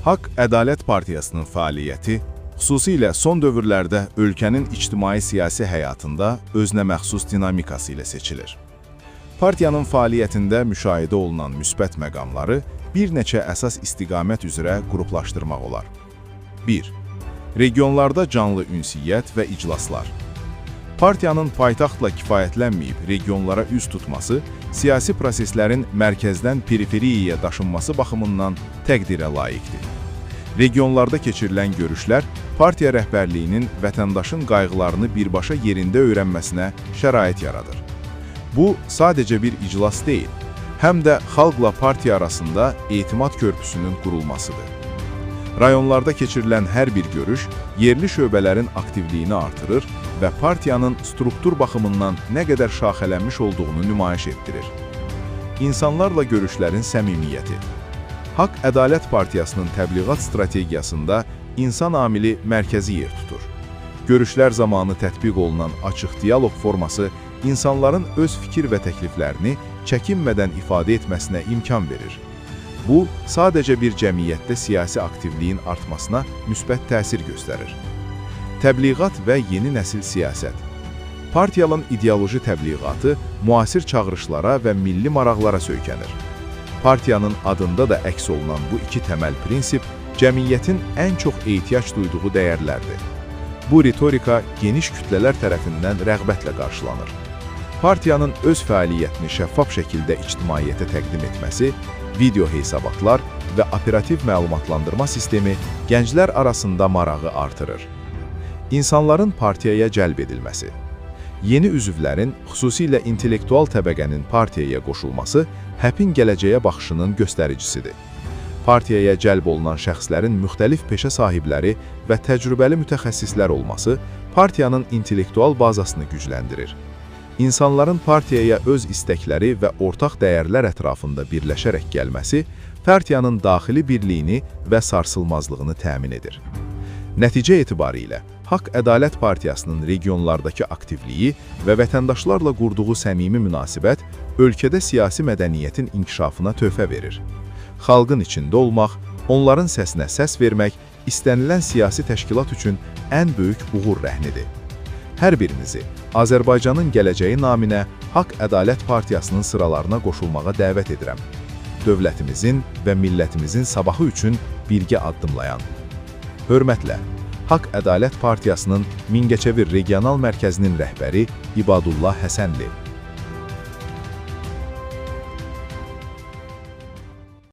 Haqq Ədalət Partiyasının fəaliyyəti, xüsusilə son dövrlərdə ölkənin ictimai-siyasi həyatında özünəməxsus dinamikası ilə seçilir. Partiyanın fəaliyyətində müşahidə olunan müsbət məqamları bir neçə əsas istiqamət üzrə qruplaşdırmaq olar. 1. Regionlarda canlı ünsiyyət və iclaslar. Partiyanın paytaxtla kifayətlənməyib regionlara üz tutması, siyasi proseslərin mərkəzdən periferiyaya daşınması baxımından təqdirə layiqdir. Regionlarda keçirilən görüşlər partiya rəhbərliyinin vətəndaşın qayğılarını birbaşa yerində öyrənməsinə şərait yaradır. Bu, sadəcə bir iclas deyil, həm də xalqla partiya arasında etimad körpüsünün qurulmasıdır. Rayonlarda keçirilən hər bir görüş yerli şöbələrin aktivliyini artırır və partiyanın struktur baxımından nə qədər şaxələnmiş olduğunu nümayiş etdirir. İnsanlarla görüşlərin səmimiyyəti. Haqq Ədalət Partiyasının təbliğat strategiyasında insan amili mərkəzi yer tutur. Görüşlər zamanı tətbiq olunan açıq dialoq forması insanların öz fikir və təkliflərini çəkinmədən ifadə etməsinə imkan verir. Bu, sadəcə bir cəmiyyətdə siyasi aktivliyin artmasına müsbət təsir göstərir. Təbliğat və yeni nəsil siyasət. Partiyanın ideoloji təbliğatı müasir çağırışlara və milli maraqlara söykənir. Partiyanın adında da əks olunan bu iki təməl prinsip cəmiyyətin ən çox ehtiyac duyduğu dəyərlərdir. Bu ritorika geniş kütlələr tərəfindən rəğbətlə qarşılanır. Partiyanın öz fəaliyyətini şəffaf şəkildə ictimaiyyətə təqdim etməsi, video hesabatlar və operativ məlumatlandırma sistemi gənclər arasında marağı artırır. İnsanların partiyaya cəlb edilməsi. Yeni üzvlərin, xüsusilə intellektual təbəqənin partiyaya qoşulması həpin gələcəyə baxışının göstəricisidir. Partiyaya cəlb olunan şəxslərin müxtəlif peşə sahibləri və təcrübəli mütəxəssislər olması partiyanın intellektual bazasını gücləndirir. İnsanların partiyaya öz istəkləri və ortaq dəyərlər ətrafında birləşərək gəlməsi partiyanın daxili birliyini və sarsılmazlığını təmin edir. Nəticə etibarilə, Haqq Ədalət Partiyasının regionlardakı aktivliyi və vətəndaşlarla qurduğu səmimi münasibət ölkədə siyasi mədəniyyətin inkişafına töhfə verir. Xalqın içində olmaq, onların səsinə səs vermək istənilən siyasi təşkilat üçün ən böyük uğur rəhnidir. Hər birinizi Azərbaycanın gələcəyi naminə Haqq Ədalət Partiyasının sıralarına qoşulmağa dəvət edirəm. Dövlətimizin və millətimizin sabahı üçün birgə addımlayan. Hörmətlə, Haqq Ədalət Partiyasının Mingəçevir Regional Mərkəzinin rəhbəri İbadullah Həsənli.